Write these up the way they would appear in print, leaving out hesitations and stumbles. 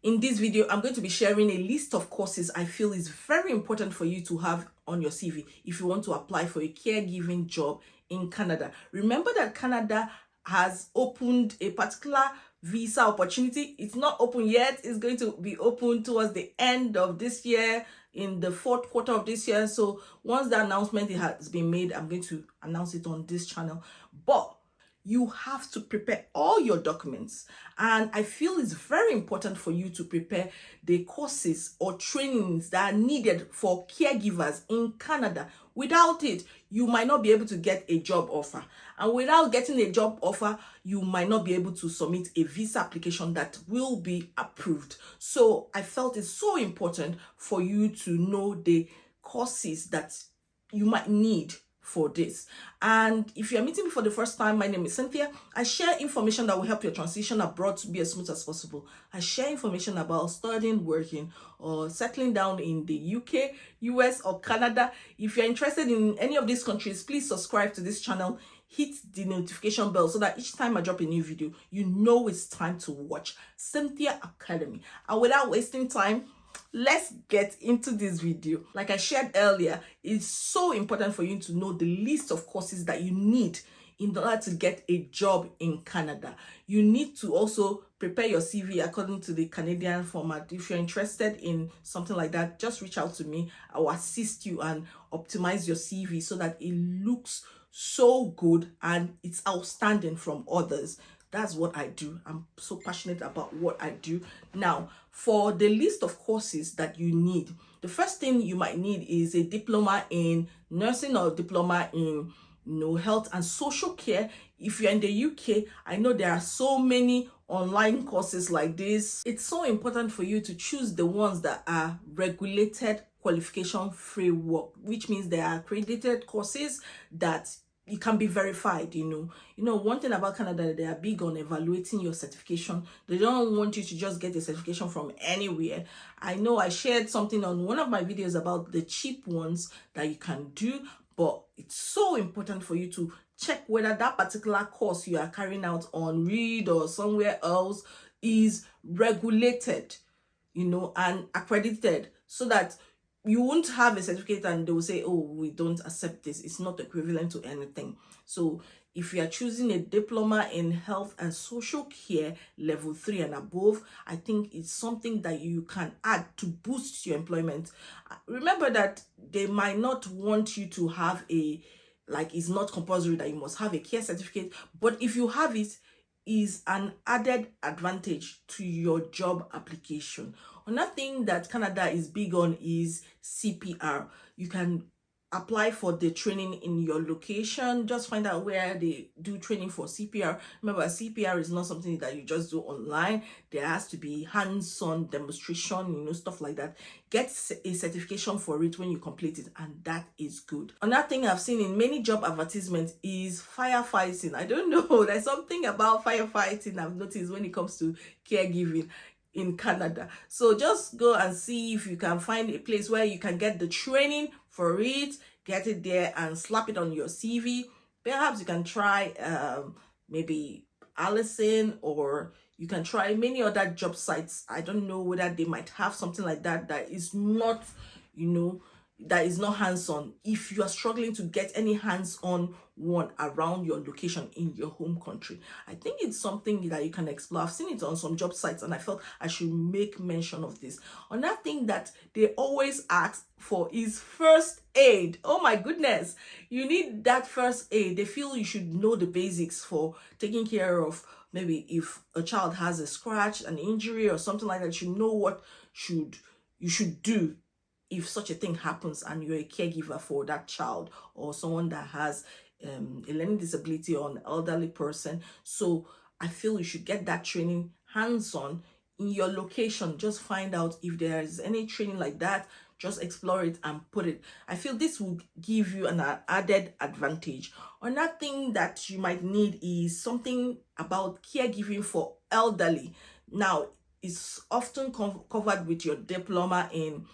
In this video, I'm going to be sharing a list of courses I feel is very important for you to have on your CV if you want to apply for a caregiving job in Canada. Remember that Canada has opened a particular visa opportunity. It's not open yet. It's going to be open towards the end of this year, in the fourth quarter of this year. So once the announcement has been made, I'm going to announce it on this channel. But you have to prepare all your documents, and I feel it's very important for you to prepare the courses or trainings that are needed for caregivers in Canada. Without it, you might not be able to get a job offer, and without getting a job offer, you might not be able to submit a visa application that will be approved. So I felt it's so important for you to know the courses that you might need for this. And if you're meeting me for the first time, my name is Cynthia. I share information that will help your transition abroad to be as smooth as possible. I share information about studying, working, or settling down in the UK, US, or Canada. If you're interested in any of these countries, please subscribe to this channel. Hit the notification bell so that each time I drop a new video, you know it's time to watch Cynthia Academy. And without wasting time, let's get into this video. Like I shared earlier, it's so important for you to know the list of courses that you need in order to get a job in Canada. You need to also prepare your CV according to the Canadian format. If you're interested in something like that, just reach out to me. I will assist you and optimize your CV so that it looks so good and it's outstanding from others. That's what I do. I'm so passionate about what I do. Now, for the list of courses that you need, the first thing you might need is a diploma in nursing or diploma in health and social care. If you're in the UK, I know there are so many online courses like this. It's so important for you to choose the ones that are regulated qualification framework, which means they are accredited courses that it can be verified. One thing about Canada, they are big on evaluating your certification. They don't want you to just get a certification from anywhere. I know I shared something on one of my videos about the cheap ones that you can do, but it's so important for you to check whether that particular course you are carrying out on Reed or somewhere else is regulated, and accredited, so that you won't have a certificate and they will say, oh, we don't accept this. It's not equivalent to anything. So if you are choosing a diploma in health and social care level 3 and above, I think it's something that you can add to boost your employment. Remember that they might not want you to have it's not compulsory that you must have a care certificate, but if you have it, is an added advantage to your job application. Another thing that Canada is big on is CPR. You can apply for the training in your location. Just find out where they do training for CPR. Remember, CPR is not something that you just do online. There has to be hands-on demonstration, stuff like that. Get a certification for it when you complete it, and that is good. Another thing I've seen in many job advertisements is firefighting. I don't know, there's something about firefighting I've noticed when it comes to caregiving in Canada. So just go and see if you can find a place where you can get the training for it, get it there and slap it on your CV. Perhaps you can try maybe Allison, or you can try many other job sites. I don't know whether they might have something like that is not, that is not hands-on. If you are struggling to get any hands-on one around your location in your home country, I think it's something that you can explore. I've seen it on some job sites and I felt I should make mention of this. Another thing that they always ask for is first aid. Oh my goodness, you need that first aid. They feel you should know the basics for taking care of, maybe if a child has a scratch, an injury or something like that, you know what you should do if such a thing happens and you're a caregiver for that child or someone that has a learning disability or an elderly person. So I feel you should get that training hands-on in your location. Just find out if there is any training like that. Just explore it and put it. I feel this will give you an added advantage. Another thing that you might need is something about caregiving for elderly. Now, it's often covered with your diploma in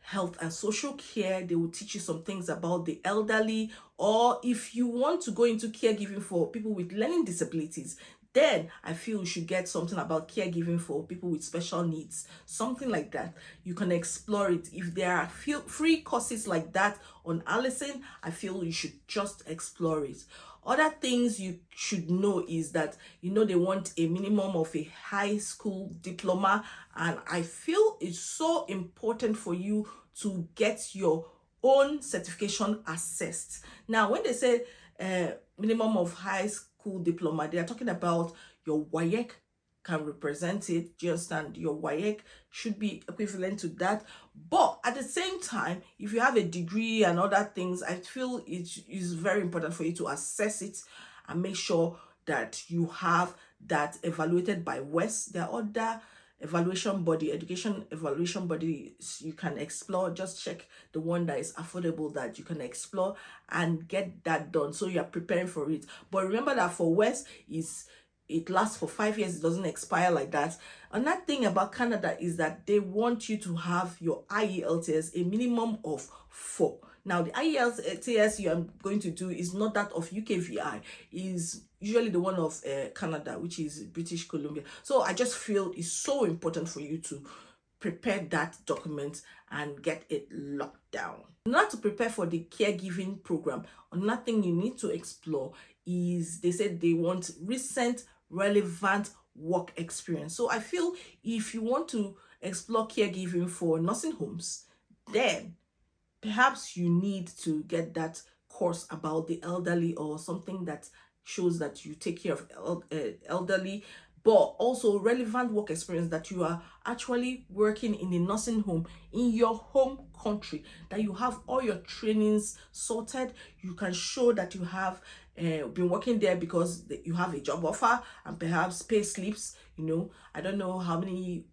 health and social care. They will teach you some things about the elderly, or if you want to go into caregiving for people with learning disabilities, then I feel you should get something about caregiving for people with special needs, something like that. You can explore it. If there are free courses like that on Allison, I feel you should just explore it. Other things you should know is that, they want a minimum of a high school diploma, and I feel it's so important for you to get your own certification assessed. Now, when they say minimum of high school diploma, they are talking about your WAEC can represent it. Do you understand? Your WAEC should be equivalent to that. But at the same time, if you have a degree and other things, I feel it is very important for you to assess it and make sure that you have that evaluated by WES. There are other education evaluation bodies you can explore. Just check the one that is affordable that you can explore and get that done, so you are preparing for it. But remember that for WES, it lasts for 5 years. It doesn't expire like that. Another thing about Canada is that they want you to have your IELTS a minimum of 4. Now, the IELTS you are going to do is not that of UKVI, is usually the one of Canada, which is British Columbia. So I just feel it's so important for you to prepare that document and get it locked down. Not to prepare for the caregiving program, another thing you need to explore is, they said they want recent relevant work experience. So I feel if you want to explore caregiving for nursing homes, then perhaps you need to get that course about the elderly, or something that shows that you take care of elderly, but also relevant work experience, that you are actually working in a nursing home in your home country, that you have all your trainings sorted. You can show that you have been working there because you have a job offer, and perhaps pay slips. I don't know how many,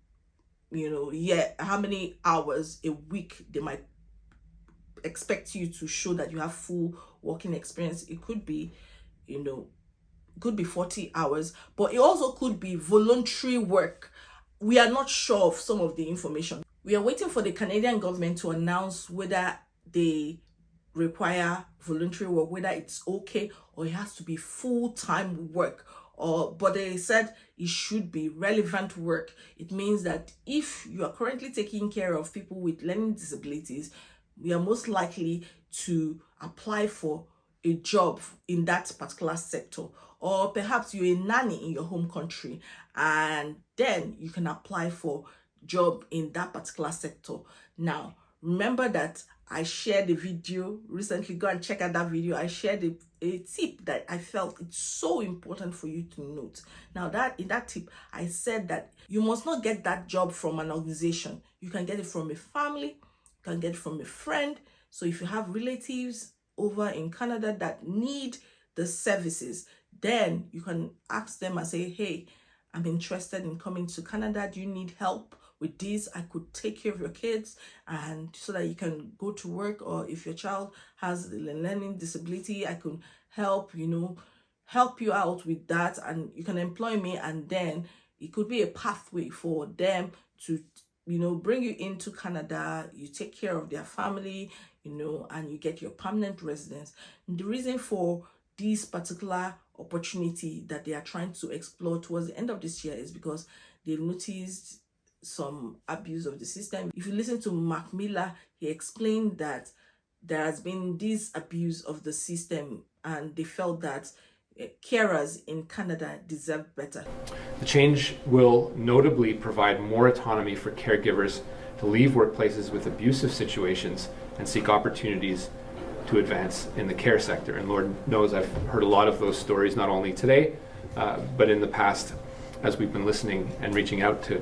how many hours a week they might expect you to show that you have full working experience. It could be, could be 40 hours, but it also could be voluntary work. We are not sure of some of the information. We are waiting for the Canadian government to announce whether they require voluntary work, whether it's okay or it has to be full-time work. But they said it should be relevant work. It means that if you are currently taking care of people with learning disabilities, we are most likely to apply for a job in that particular sector. Or perhaps you're a nanny in your home country, and then you can apply for job in that particular sector. Now, remember that I shared a video recently. Go and check out that video. I shared a tip that I felt it's so important for you to note. Now, that in that tip, I said that you must not get that job from an organization. You can get it from a family, you can get it from a friend. So if you have relatives over in Canada that need the services, then you can ask them and say, hey, I'm interested in coming to Canada. Do you need help with this? I could take care of your kids, and so that you can go to work. Or if your child has a learning disability, I could help, help you out with that, and you can employ me. And then it could be a pathway for them to, bring you into Canada. You take care of their family, and you get your permanent residence. And the reason for this particular opportunity that they are trying to explore towards the end of this year is because they've noticed some abuse of the system. If you listen to Mark Miller, he explained that there has been this abuse of the system, and they felt that carers in Canada deserve better. The change will notably provide more autonomy for caregivers to leave workplaces with abusive situations and seek opportunities to advance in the care sector. And Lord knows I've heard a lot of those stories, not only today, but in the past, as we've been listening and reaching out to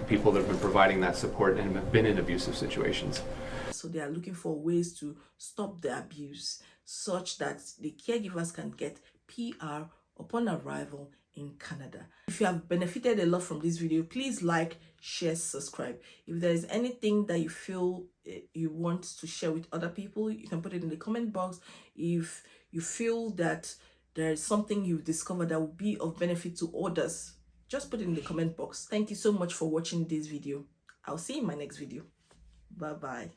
people that have been providing that support and have been in abusive situations. So they are looking for ways to stop the abuse, such that the caregivers can get PR upon arrival in Canada. If you have benefited a lot from this video, please like, share, subscribe. If there is anything that you feel you want to share with other people, you can put it in the comment box. If you feel that there is something you've discovered that will be of benefit to others, just put it in the comment box. Thank you so much for watching this video. I'll see you in my next video. Bye bye.